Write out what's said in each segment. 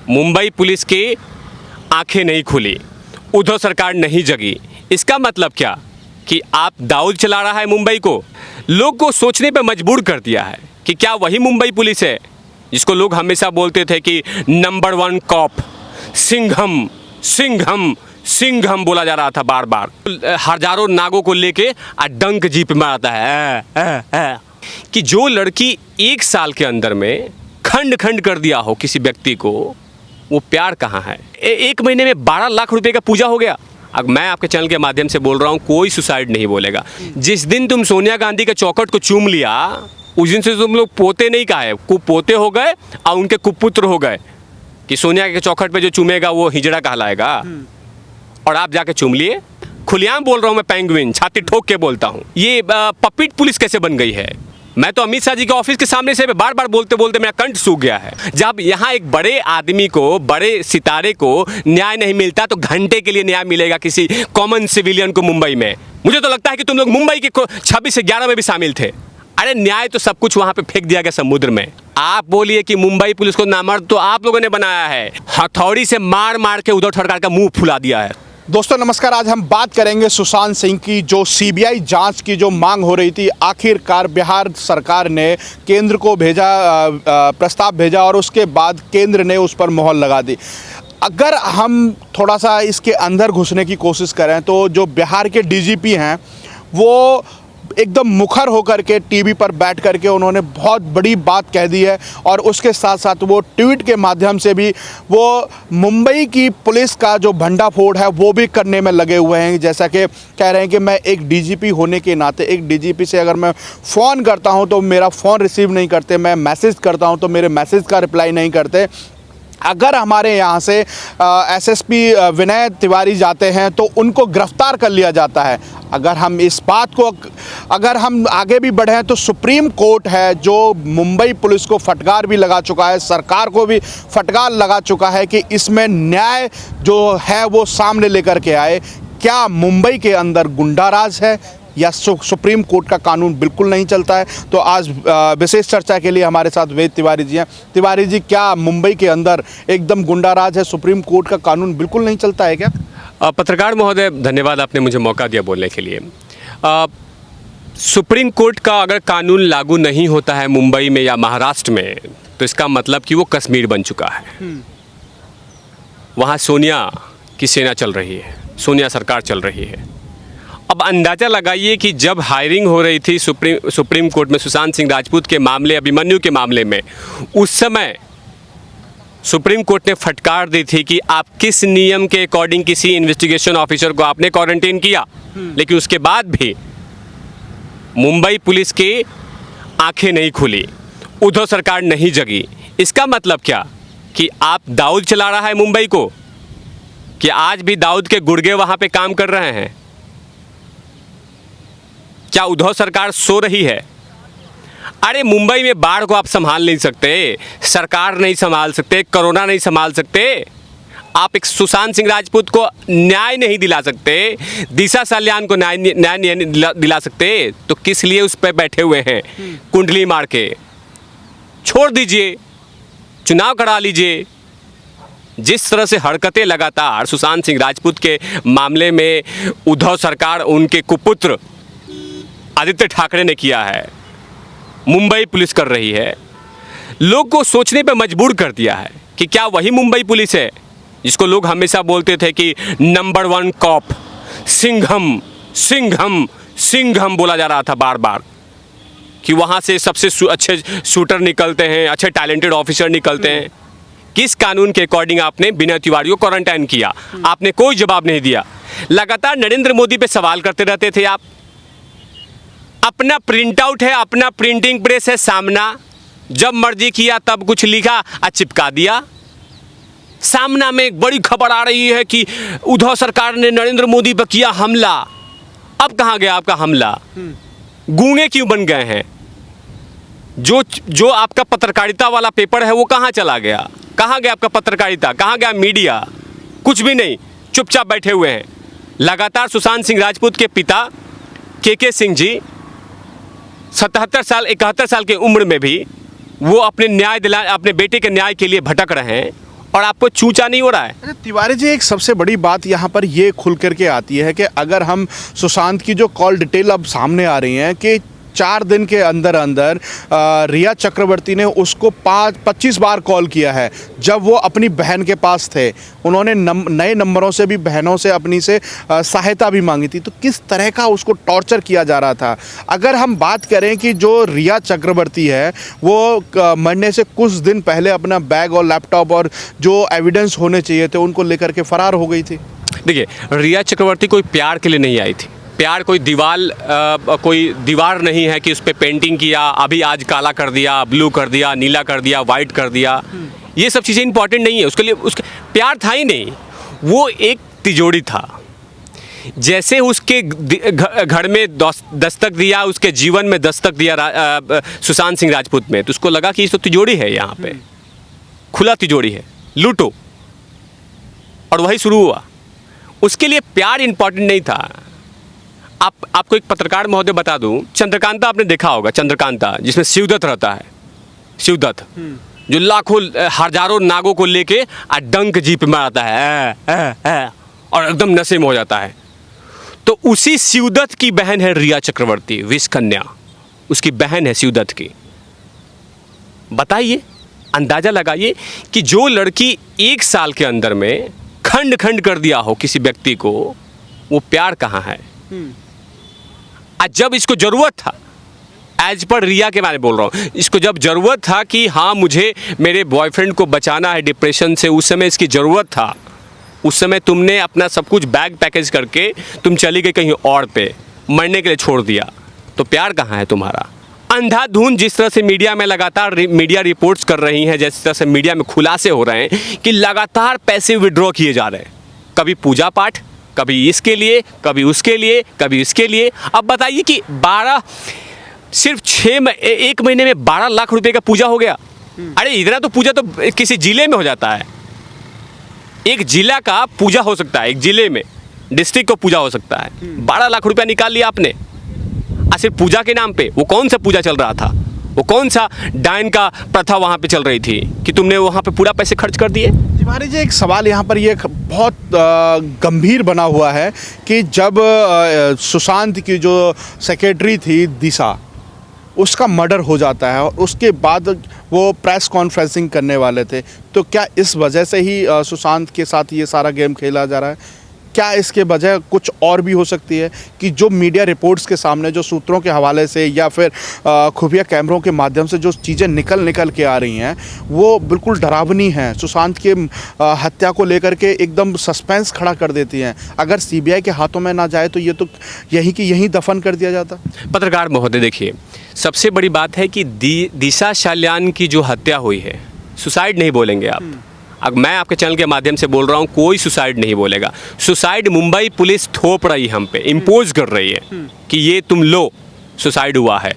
Mumbai police की आंखें नहीं खुली, उद्धव सरकार नहीं जगी। इसका मतलब क्या कि आप दाऊद चला रहा है मुंबई को, लोग को सोचने पे मजबूर कर दिया है कि क्या वही मुंबई पुलिस है जिसको लोग हमेशा बोलते थे कि नंबर 1 कॉप, सिंघम सिंघम सिंघम बोला जा रहा था बार बार। हजारों नागों को लेके डंक जीप में आता है कि जो लड़की 1 साल के अंदर में खंड खंड कर दिया हो किसी व्यक्ति को, वो प्यार कहाँ है। 1 महीने में 12 लाख रुपए का पूजा हो गया। अब मैं आपके चैनल के माध्यम से बोल रहा हूँ, कोई सुसाइड नहीं बोलेगा। जिस दिन तुम सोनिया गांधी के चौखट को चूम लिया, उस दिन से तुम लोग पोते नहीं कहा है, कुपोते हो गए और उनके कुपुत्र हो गए कि सोनिया के चौखट पे जो चूमेगा वो हिजड़ा कहलाएगा। और आप जाके चूम लिए। खुलेआम बोल रहा हूँ मैं, पेंगुइन, छाती ठोक के बोलता हूँ। ये पपिट पुलिस कैसे बन गई है? मैं तो अमित शाह जी के ऑफिस के सामने से बार बार बोलते बोलते मेरा कंठ सूख गया है। जब यहाँ एक बड़े आदमी को, बड़े सितारे को न्याय नहीं मिलता तो घंटे के लिए न्याय मिलेगा किसी कॉमन सिविलियन को मुंबई में। मुझे तो लगता है कि तुम लोग मुंबई के 26 से 11 में भी शामिल थे। अरे न्याय तो सब कुछ वहाँ पे फेंक दिया गया समुद्र में। आप बोलिए कि मुंबई पुलिस को नामर्द तो आप लोगों ने बनाया है, हथौड़ी से मार मार के उद्धव सरकार का मुंह फुला दिया है। दोस्तों नमस्कार, आज हम बात करेंगे सुशांत सिंह की। जो सीबीआई जांच की जो मांग हो रही थी, आखिरकार बिहार सरकार ने केंद्र को भेजा, प्रस्ताव भेजा और उसके बाद केंद्र ने उस पर मोहर लगा दी। अगर हम थोड़ा सा इसके अंदर घुसने की कोशिश करें तो जो बिहार के डीजीपी हैं वो एकदम मुखर होकर के टीवी पर बैठ करके उन्होंने बहुत बड़ी बात कह दी है और उसके साथ साथ वो ट्वीट के माध्यम से भी वो मुंबई की पुलिस का जो भंडाफोड़ है वो भी करने में लगे हुए हैं। जैसा कि कह रहे हैं कि मैं एक डीजीपी होने के नाते, एक डीजीपी से अगर मैं फ़ोन करता हूं तो मेरा फ़ोन रिसीव नहीं करते, मैं मैसेज करता हूं तो मेरे मैसेज का रिप्लाई नहीं करते। अगर हमारे यहाँ से एसएसपी विनय तिवारी जाते हैं तो उनको गिरफ्तार कर लिया जाता है। अगर हम इस बात को, अगर हम आगे भी बढ़ें तो सुप्रीम कोर्ट है जो मुंबई पुलिस को फटकार भी लगा चुका है, सरकार को भी फटकार लगा चुका है कि इसमें न्याय जो है वो सामने लेकर के आए। क्या मुंबई के अंदर गुंडाराज है या सुप्रीम कोर्ट का कानून बिल्कुल नहीं चलता है? तो आज विशेष चर्चा के लिए हमारे साथ वेद तिवारी जी हैं। तिवारी जी, क्या मुंबई के अंदर एकदम गुंडाराज है, सुप्रीम कोर्ट का कानून बिल्कुल नहीं चलता है क्या? पत्रकार महोदय, धन्यवाद, आपने मुझे मौका दिया बोलने के लिए। सुप्रीम कोर्ट का अगर कानून लागू नहीं होता है मुंबई में या महाराष्ट्र में तो इसका मतलब कि वो कश्मीर बन चुका है। वहाँ सोनिया की सेना चल रही है, सोनिया सरकार चल रही है। अब अंदाज़ा लगाइए कि जब हायरिंग हो रही थी सुप्रीम कोर्ट में सुशांत सिंह राजपूत के मामले, अभिमन्यु के मामले में, उस समय सुप्रीम कोर्ट ने फटकार दी थी कि आप किस नियम के अकॉर्डिंग किसी इन्वेस्टिगेशन ऑफिसर को आपने क्वारंटीन किया। लेकिन उसके बाद भी मुंबई पुलिस की आंखें नहीं खुली, उद्धव सरकार नहीं जगी। इसका मतलब क्या कि आप दाऊद चला रहा है मुंबई को, कि आज भी दाऊद के गुर्गे वहाँ पे काम कर रहे हैं? क्या उद्धव सरकार सो रही है? अरे मुंबई में बाढ़ को आप संभाल नहीं सकते, सरकार नहीं संभाल सकते, कोरोना नहीं संभाल सकते, आप एक सुशांत सिंह राजपूत को न्याय नहीं दिला सकते, दिशा सल्यान को न्याय नहीं दिला सकते, तो किस लिए उस पर बैठे हुए हैं कुंडली मार के? छोड़ दीजिए, चुनाव करा लीजिए। जिस तरह से हरकतें लगातार सुशांत सिंह राजपूत के मामले में उद्धव सरकार, उनके कुपुत्र आदित्य ठाकरे ने किया है, मुंबई पुलिस कर रही है, लोग को सोचने पे मजबूर कर दिया है कि क्या वही मुंबई पुलिस है जिसको लोग हमेशा बोलते थे कि नंबर 1 कॉप, सिंघम सिंघम सिंघम बोला जा रहा था बार बार, कि वहाँ से सबसे अच्छे शूटर निकलते हैं, अच्छे टैलेंटेड ऑफिसर निकलते हैं। किस कानून के अकॉर्डिंग आपने विनय तिवारी को क्वारंटाइन किया? आपने कोई जवाब नहीं दिया। लगातार नरेंद्र मोदी पे सवाल करते रहते थे आप। अपना प्रिंट आउट है, अपना प्रिंटिंग प्रेस है सामना, जब मर्जी किया तब कुछ लिखा और चिपका दिया। सामना में एक बड़ी खबर आ रही है कि उद्धव सरकार ने नरेंद्र मोदी पर किया हमला। अब कहाँ गया आपका हमला? गूंगे क्यों बन गए हैं? जो आपका पत्रकारिता वाला पेपर है वो कहाँ चला गया? कहाँ गया आपका पत्रकारिता? कहाँ गया मीडिया? कुछ भी नहीं, चुपचाप बैठे हुए हैं। लगातार सुशांत सिंह राजपूत के पिता के सिंह जी 71 साल की उम्र में भी वो अपने बेटे के न्याय के लिए भटक रहे हैं और आपको चूचा नहीं हो रहा है। अच्छा तिवारी जी, एक सबसे बड़ी बात यहाँ पर ये खुल करके आती है कि अगर हम सुशांत की जो कॉल डिटेल अब सामने आ रही हैं कि 4 दिन के अंदर अंदर रिया चक्रवर्ती ने उसको 25 बार कॉल किया है जब वो अपनी बहन के पास थे। उन्होंने नए नंबरों से भी बहनों से अपनी से सहायता भी मांगी थी। तो किस तरह का उसको टॉर्चर किया जा रहा था। अगर हम बात करें कि जो रिया चक्रवर्ती है वो मरने से कुछ दिन पहले अपना बैग और लैपटॉप और जो एविडेंस होने चाहिए थे उनको लेकर के फरार हो गई थी। देखिए, रिया चक्रवर्ती कोई प्यार के लिए नहीं आई थी। प्यार कोई दीवार नहीं है कि उस पर पेंटिंग किया, अभी आज काला कर दिया, ब्लू कर दिया, नीला कर दिया, वाइट कर दिया। ये सब चीज़ें इंपॉर्टेंट नहीं है उसके लिए। उसका प्यार था ही नहीं, वो एक तिजोरी था। जैसे उसके घर में दस्तक दिया, उसके जीवन में दस्तक दिया सुशांत सिंह राजपूत में, तो उसको लगा कि ये तो तिजोरी है, यहाँ पे खुला तिजोरी है, लूटो। और वही शुरू हुआ। उसके लिए प्यार इंपॉर्टेंट नहीं था। आपको एक पत्रकार महोदय बता दूं, चंद्रकांता आपने देखा होगा, चंद्रकांता जिसमें शिवदत्त रहता है, शिवदत्त जो लाखों हजारों नागों को लेके डंक जीप में आता है और एकदम नशे में हो जाता है। तो उसी शिवदत्त की बहन है रिया चक्रवर्ती, विष कन्या, उसकी बहन है शिवदत्त की। बताइए, अंदाजा लगाइए कि जो लड़की 1 साल के अंदर में खंड खंड कर दिया हो किसी व्यक्ति को, वो प्यार कहाँ है। आज जब इसको जरूरत था, एज पर रिया के बारे में बोल रहा हूँ, इसको जब जरूरत था कि हाँ मुझे मेरे बॉयफ्रेंड को बचाना है डिप्रेशन से, उस समय इसकी ज़रूरत था। उस समय तुमने अपना सब कुछ बैग पैकेज करके तुम चली गई कहीं और पे, मरने के लिए छोड़ दिया। तो प्यार कहाँ है तुम्हारा। अंधाधुंध जिस तरह से मीडिया में लगातार मीडिया रिपोर्ट्स कर रही हैं, जिस तरह से मीडिया में खुलासे हो रहे हैं कि लगातार पैसे विड्रॉ किए जा रहे हैं, कभी पूजा पाठ, कभी इसके लिए, कभी उसके लिए, कभी इसके लिए। अब बताइए कि 12 सिर्फ 1 महीने में 12 लाख रुपए का पूजा हो गया। अरे इतना तो पूजा तो किसी जिले में हो जाता है। एक जिला का पूजा हो सकता है, एक जिले में डिस्ट्रिक्ट को पूजा हो सकता है। 12 लाख रुपया निकाल लिया आपने सिर्फ पूजा के नाम पे। वो कौन सा पूजा चल रहा था, वो कौन सा डायन का प्रथा वहाँ पे चल रही थी कि तुमने वहाँ पे पूरा पैसे खर्च कर दिए। तिवारी जी, एक सवाल यहाँ पर ये बहुत गंभीर बना हुआ है कि जब सुशांत की जो सेक्रेटरी थी दिशा, उसका मर्डर हो जाता है और उसके बाद वो प्रेस कॉन्फ्रेंसिंग करने वाले थे, तो क्या इस वजह से ही सुशांत के साथ ये सारा गेम खेला जा रहा है। क्या इसके वजह कुछ और भी हो सकती है कि जो मीडिया रिपोर्ट्स के सामने, जो सूत्रों के हवाले से या फिर खुफिया कैमरों के माध्यम से जो चीज़ें निकल के आ रही हैं वो बिल्कुल डरावनी हैं, सुशांत के हत्या को लेकर के एकदम सस्पेंस खड़ा कर देती हैं। अगर सीबीआई के हाथों में ना जाए तो ये तो यहीं की यहीं दफन कर दिया जाता। पत्रकार महोदय, देखिए सबसे बड़ी बात है कि दिशा साल्यान की जो हत्या हुई है, सुसाइड नहीं बोलेंगे आप। अब मैं आपके चैनल के माध्यम से बोल रहा हूँ, कोई सुसाइड नहीं बोलेगा। सुसाइड मुंबई पुलिस थोप रही है हम पे, इम्पोज कर रही है कि ये तुम लो, सुसाइड हुआ है।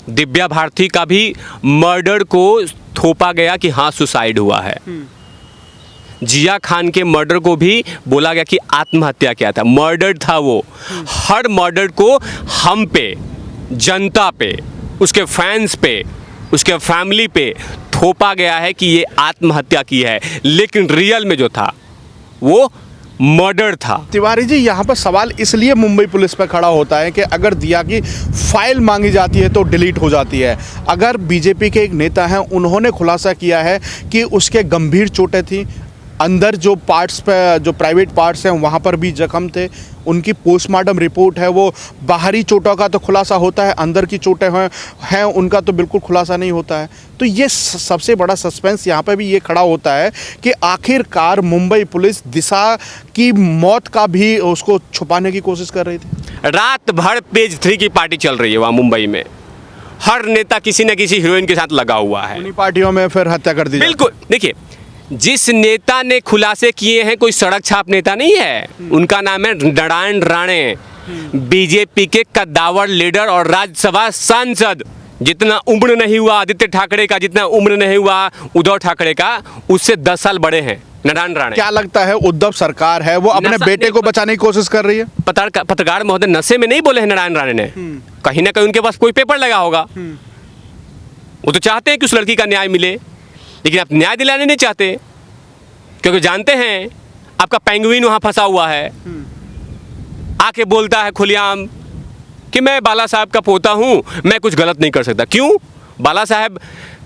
दिव्या भारती का भी मर्डर को थोपा गया कि हाँ सुसाइड हुआ है। जिया खान के मर्डर को भी बोला गया कि आत्महत्या किया था, मर्डर था वो। हर मर्डर को हम पे, जनता पे, उसके फैंस पे, उसके फैमिली पे थोपा गया है कि ये आत्महत्या की है, लेकिन रियल में जो था वो मर्डर था। तिवारी जी, यहाँ पर सवाल इसलिए मुंबई पुलिस पर खड़ा होता है कि अगर दिया की फाइल मांगी जाती है तो डिलीट हो जाती है। अगर बीजेपी के एक नेता हैं, उन्होंने खुलासा किया है कि उसके गंभीर चोटें थी, अंदर जो पार्ट्स पे, जो प्राइवेट पार्ट्स हैं वहाँ पर भी जख्म थे। उनकी पोस्टमार्टम रिपोर्ट है, वो बाहरी चोटों का तो खुलासा होता है, अंदर की चोटें हैं उनका तो बिल्कुल खुलासा नहीं होता है। तो ये सबसे बड़ा सस्पेंस यहाँ पे भी ये खड़ा होता है कि आखिरकार मुंबई पुलिस दिशा की मौत का भी उसको छुपाने की कोशिश कर रही थी। रात भर पेज 3 की पार्टी चल रही है वहाँ मुंबई में। हर नेता किसी न किसी हीरोइन के साथ लगा हुआ है। उन्हीं पार्टियों में फिर हत्या कर दी। बिल्कुल, देखिए जिस नेता ने खुलासे किए हैं कोई सड़क छाप नेता नहीं है। उनका नाम है नारायण राणे, बीजेपी के कद्दावर लीडर और राज्यसभा सांसद। जितना उम्र नहीं हुआ आदित्य ठाकरे का, जितना उम्र नहीं हुआ उद्धव ठाकरे का, उससे 10 साल बड़े हैं नारायण राणे। क्या लगता है उद्धव सरकार है वो अपने बेटे को बचाने की कोशिश कर रही है। पत्रकार महोदय, नशे में नहीं बोले हैं नारायण राणे ने, कहीं ना कहीं उनके पास कोई पेपर लगा होगा। वो तो चाहते हैं कि उस लड़की का न्याय मिले, लेकिन आप न्याय दिलाने नहीं चाहते। क्योंकि जानते हैं आपका पेंगुइन वहाँ फंसा हुआ है, आके बोलता है खुलेआम कि मैं बाला साहब का पोता हूँ, मैं कुछ गलत नहीं कर सकता। क्यों? बाला साहब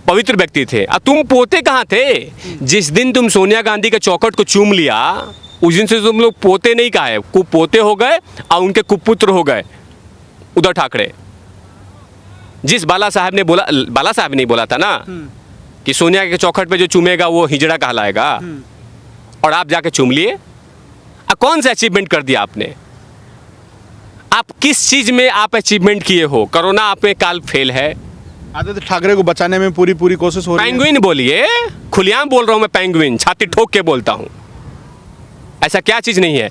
पवित्र व्यक्ति थे। अब तुम पोते कहाँ थे? जिस दिन तुम सोनिया गांधी के चौखट को चूम लिया, उस दिन से तुम लोग पोते नहीं कहा है, कुपोते हो गए और उनके कुपुत्र हो गए उद्धव ठाकरे। जिस बाला साहब ने बोला, बाला साहब नहीं बोला था ना कि सोनिया के चौखट पे जो चूमेगा वो हिजड़ा कहलाएगा, और आप जाके चूम लिए। कौन सा अचीवमेंट कर दिया आपने? आप किस चीज में आप अचीवमेंट किए हो? कोरोना आप में काल फेल है। आदित्य ठाकरे को बचाने में पूरी कोशिश हो रही है। पेंगुइन बोलिए, खुलेआम बोल रहा हूं मैं, पेंगुइन छाती ठोक के बोलता हूं। ऐसा क्या चीज नहीं है?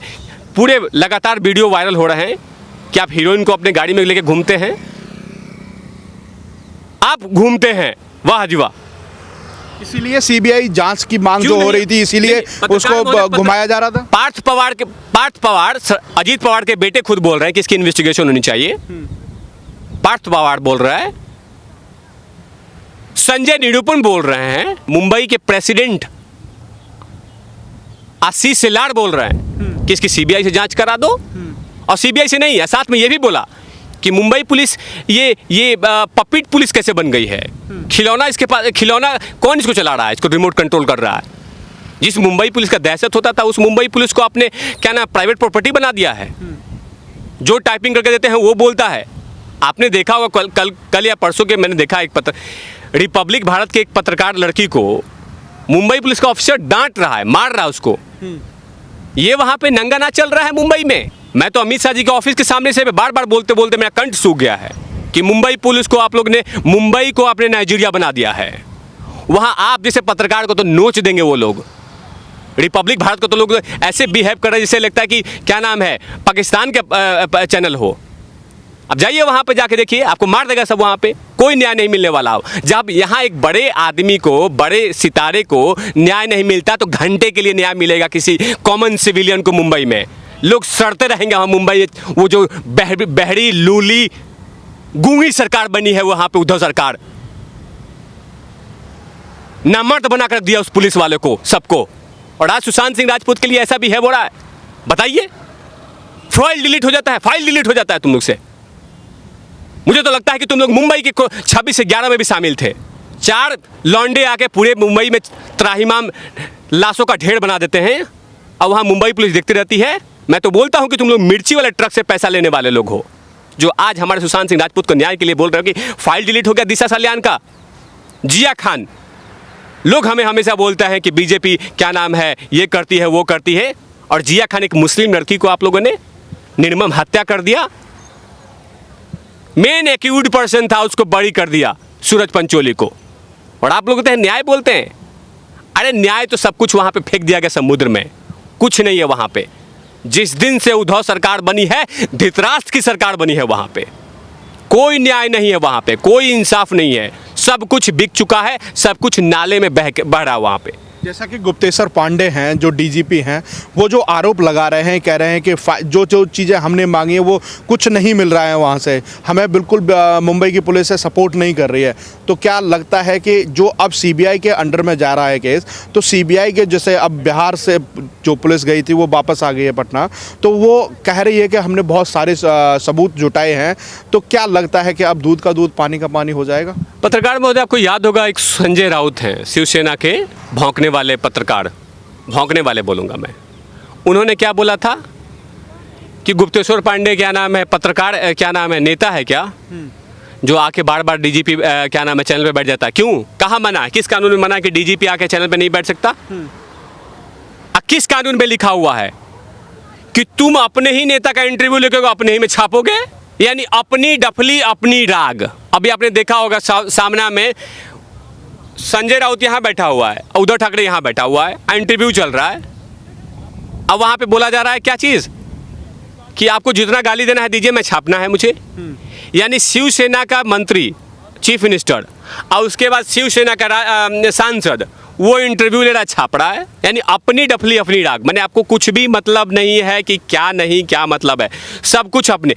पूरे लगातार वीडियो वायरल हो रहे हैं कि आप हीरोइन को अपने गाड़ी में लेके घूमते हैं, आप घूमते हैं, वाह जी वाह। इसीलिए सीबीआई जांच की मांग जो हो रही थी, इसीलिए उसको घुमाया जा रहा था। पार्थ पवार अजीत पवार के बेटे खुद बोल रहे हैं कि इसकी इन्वेस्टिगेशन होनी चाहिए। पार्थ पवार बोल रहा है, संजय निरूपण बोल रहे हैं, मुंबई के प्रेसिडेंट आशीष शेलार बोल रहे हैं कि इसकी सीबीआई से जांच करा दो। और सीबीआई से नहीं है, साथ में ये भी बोला कि मुंबई पुलिस ये पपिट पुलिस कैसे बन गई है? खिलौना इसके पास, खिलौना कौन इसको चला रहा है, इसको रिमोट कंट्रोल कर रहा है? जिस मुंबई पुलिस का दहशत होता था, उस मुंबई पुलिस को आपने क्या ना प्राइवेट प्रॉपर्टी बना दिया है। जो टाइपिंग करके देते हैं वो बोलता है। आपने देखा होगा कल या परसों के मैंने देखा एक रिपब्लिक भारत के एक पत्रकार लड़की को मुंबई पुलिस का ऑफिसर डांट रहा है, मार रहा है उसको। ये वहां पे नंगा नाच चल रहा है मुंबई में। मैं तो अमित शाह जी के ऑफिस के सामने से बार बार बोलते बोलते मेरा कंठ सूख गया है कि मुंबई पुलिस को आप लोग ने, मुंबई को आपने नाइजीरिया बना दिया है। वहां आप जैसे पत्रकार को तो नोच देंगे वो लोग। रिपब्लिक भारत को तो लोग ऐसे बिहेव कर रहे हैं जैसे लगता है कि क्या नाम है, पाकिस्तान के चैनल हो। अब जाइए वहां पे, जाके देखिए, आपको मार देगा सब। वहां पे कोई न्याय नहीं मिलने वाला हो। जब यहाँ एक बड़े आदमी को, बड़े सितारे को न्याय नहीं मिलता तो घंटे के लिए न्याय मिलेगा किसी कॉमन सिविलियन को मुंबई में। लोग सड़ते रहेंगे वहाँ मुंबई। वो जो बहरी लूली गूंगी सरकार बनी है वहां पे, उद्धव सरकार नामर्द बना कर दिया उस पुलिस वाले को, सबको। और आज सुशांत सिंह राजपूत के लिए ऐसा बिहेव हो रहा है। बताइए, फाइल डिलीट हो जाता है, फाइल डिलीट हो जाता है तुम लोग से। मुझे तो लगता है कि तुम लोग मुंबई के 26 से 11 में भी शामिल थे। 4 लौंडे आके पूरे मुंबई में त्राहिमाम लाशों का ढेर बना देते हैं और वहाँ मुंबई पुलिस देखती रहती है। मैं तो बोलता हूँ कि तुम लोग मिर्ची वाले ट्रक से पैसा लेने वाले लोग हो, जो आज हमारे सुशांत सिंह राजपूत को न्याय के लिए बोल रहे हो कि फाइल डिलीट हो गया दिशा सल्यान का। जिया खान, लोग हमें हमेशा बोलता है कि बीजेपी क्या नाम है, ये करती है वो करती है, और जिया खान एक मुस्लिम लड़की को आप लोगों ने निर्मम हत्या कर दिया। मेन एक्यूड पर्सन था, उसको बरी कर दिया, सूरज पंचोली को। और आप लोग कहते हैं न्याय बोलते हैं। अरे न्याय तो सब कुछ वहां पे फेंक दिया गया समुद्र में, कुछ नहीं है वहां पे। जिस दिन से उद्धव सरकार बनी है, धृतराष्ट्र की सरकार बनी है, वहां पे कोई न्याय नहीं है, वहां पे कोई इंसाफ नहीं है। सब कुछ बिक चुका है, सब कुछ नाले में बह रहा है वहां पे। जैसा कि गुप्तेश्वर पांडे हैं जो डीजीपी हैं, वो जो आरोप लगा रहे हैं, कह रहे हैं कि जो चीज़ें हमने मांगी है वो कुछ नहीं मिल रहा है वहाँ से, हमें बिल्कुल मुंबई की पुलिस से सपोर्ट नहीं कर रही है। तो क्या लगता है कि जो अब सीबीआई के अंडर में जा रहा है केस, तो सीबीआई के जैसे अब बिहार से जो पुलिस गई थी वो वापस आ गई है पटना, तो वो कह रही है कि हमने बहुत सारे सबूत जुटाए हैं, तो क्या लगता है कि अब दूध का दूध पानी का पानी हो जाएगा? पत्रकार महोदय, आपको याद होगा एक संजय राउत हैं, शिवसेना के भौंकने वाले पत्रकार, भौंकने वाले बोलूँगा मैं। उन्होंने क्या बोला था कि गुप्तेश्वर पांडे क्या नाम है, पत्रकार क्या नाम है, नेता है क्या, जो आके बार बार डीजीपी क्या नाम है चैनल पे बैठ जाता है। क्यों, कहाँ मना है, किस कानून में मना है कि डीजीपी आके चैनल पे नहीं बैठ सकता? किस कानून में लिखा हुआ है कि तुम अपने ही नेता का इंटरव्यू लेके अपने ही में छापोगे? यानी अपनी डफली अपनी राग। अभी आपने देखा होगा सामना में संजय राउत यहाँ बैठा हुआ है, उद्धव ठाकरे यहाँ बैठा हुआ है, इंटरव्यू चल रहा है। अब वहाँ पे बोला जा रहा है क्या चीज़ कि आपको जितना गाली देना है दीजिए, मैं छापना है मुझे। यानी शिवसेना का मंत्री, चीफ मिनिस्टर, और उसके बाद शिवसेना का सांसद वो इंटरव्यू ले रहा है, छाप रहा है। यानी अपनी डफली अपनी राग, माने आपको कुछ भी मतलब नहीं है कि क्या नहीं क्या मतलब है, सब कुछ अपने।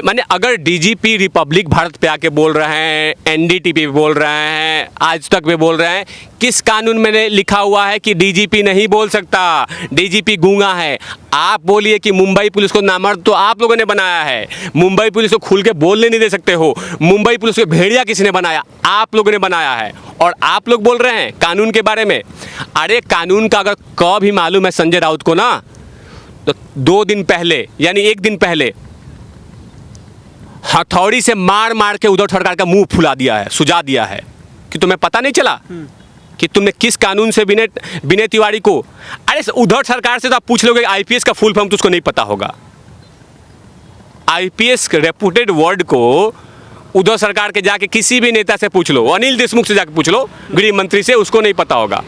माने अगर डीजीपी रिपब्लिक भारत पे आके बोल रहे हैं, एनडीटीवी पे बोल रहे हैं, आज तक पे बोल रहे हैं, किस कानून में लिखा हुआ है कि डीजीपी नहीं बोल सकता, डीजीपी गूंगा है? आप बोलिए कि मुंबई पुलिस को नामर्द तो आप लोगों ने बनाया है, मुंबई पुलिस को खुल के बोलने नहीं दे सकते हो, मुंबई पुलिस को भेड़िया किसने बनाया? आप लोगों ने बनाया है। और आप लोग बोल रहे हैं कानून के बारे में। अरे कानून का अगर क भी मालूम है संजय राउत को ना, तो 2 दिन पहले यानी 1 दिन पहले हथौड़ी से मार मार के उद्धव सरकार का मुंह फुला दिया है, सुझा दिया है कि तुम्हें पता नहीं चला कि तुमने किस कानून से विनय तिवारी को। अरे उद्धव सरकार से तो आप पूछ लोगे आईपीएस का फुल फॉर्म, तो उसको नहीं पता होगा। आईपीएस रेपुटेड वर्ड को उद्धव सरकार के जाके किसी भी नेता से पूछ लो, अनिल देशमुख से जाके पूछ लो, गृह मंत्री से, उसको नहीं पता होगा।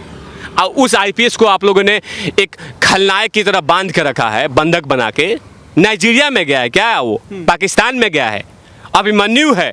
और उस आईपीएस को आप लोगों ने एक खलनायक की तरह बांध के रखा है, बंधक बना के। नाइजीरिया में गया है क्या वो? पाकिस्तान में गया है, अभिमन्यु है।